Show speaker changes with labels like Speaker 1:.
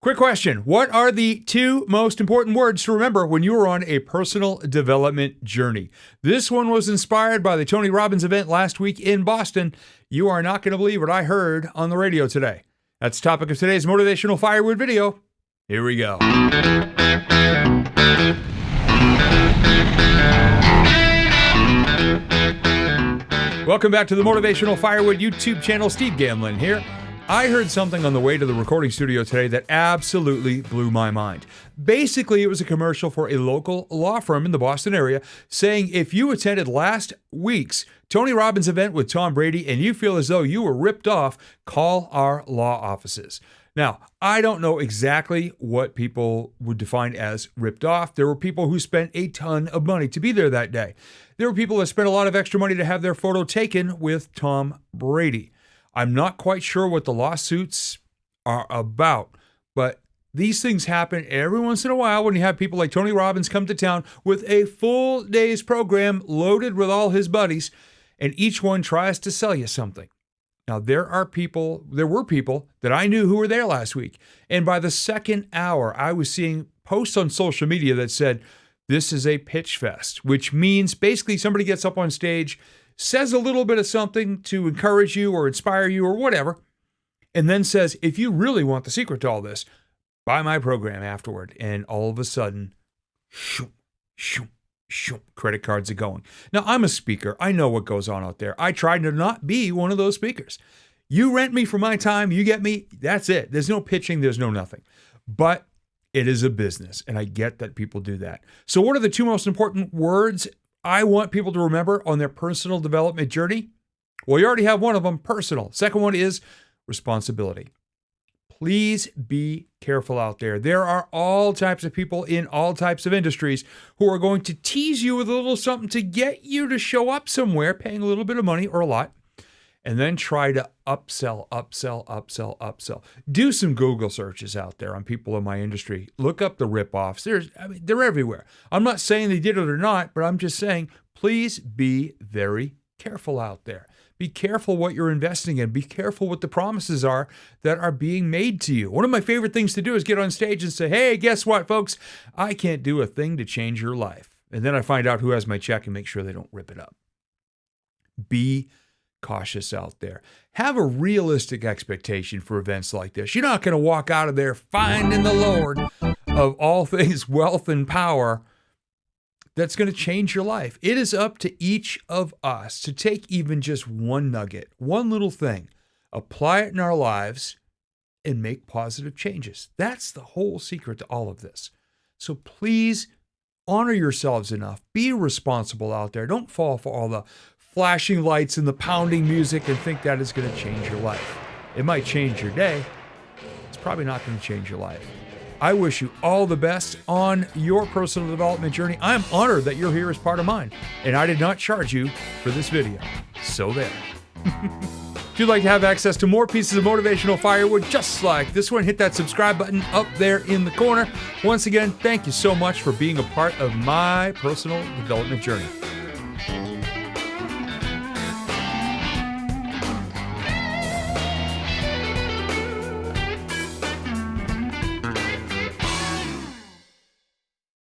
Speaker 1: Quick question. What are the two most important words to remember when you are on a personal development journey? This one was inspired by the Tony Robbins event last week in Boston. You are not going to believe what I heard on the radio today. That's the topic of today's Motivational Firewood video. Here we go. Welcome back to the Motivational Firewood YouTube channel. Steve Gamlin here. I heard something on the way to the recording studio today that absolutely blew my mind. Basically, it was a commercial for a local law firm in the Boston area saying if you attended last week's Tony Robbins event with Tom Brady and you feel as though you were ripped off, call our law offices. Now, I don't know exactly what people would define as ripped off. There were people who spent a ton of money to be there that day. There were people that spent a lot of extra money to have their photo taken with Tom Brady. I'm not quite sure what the lawsuits are about, but these things happen every once in a while when you have people like Tony Robbins come to town with a full day's program loaded with all his buddies, and each one tries to sell you something. Now, there were people that I knew who were there last week, and by the second hour, I was seeing posts on social media that said, this is a pitch fest, which means basically somebody gets up on stage, says a little bit of something to encourage you or inspire you or whatever, and then says, if you really want the secret to all this, buy my program afterward. And all of a sudden, credit cards are going. Now, I'm a speaker. I know what goes on out there. I try to not be one of those speakers. You rent me for my time, you get me, that's it. There's no pitching, there's no nothing. But it is a business, and I get that people do that. So what are the two most important words I want people to remember on their personal development journey? Well, you already have one of them, personal. Second one is responsibility. Please be careful out there. There are all types of people in all types of industries who are going to tease you with a little something to get you to show up somewhere, paying a little bit of money or a lot, and then try to upsell. Do some Google searches out there on people in my industry. Look up the ripoffs. They're everywhere. I'm not saying they did it or not, but I'm just saying, please be very careful out there. Be careful what you're investing in. Be careful what the promises are that are being made to you. One of my favorite things to do is get on stage and say, hey, guess what, folks? I can't do a thing to change your life. And then I find out who has my check and make sure they don't rip it up. Be cautious out there. Have a realistic expectation for events like this. You're not going to walk out of there finding the Lord of all things wealth and power that's going to change your life. It is up to each of us to take even just one nugget, one little thing, apply it in our lives, and make positive changes. That's the whole secret to all of this. So please honor yourselves enough. Be responsible out there. Don't fall for all the flashing lights and the pounding music and think that is going to change your life. It might change your day. It's probably not going to change your life. I wish you all the best on your personal development journey. I'm honored that you're here as part of mine, and I did not charge you for this video. So there. If you'd like to have access to more pieces of motivational firewood just like this one, hit that subscribe button up there in the corner. Once again, thank you so much for being a part of my personal development journey.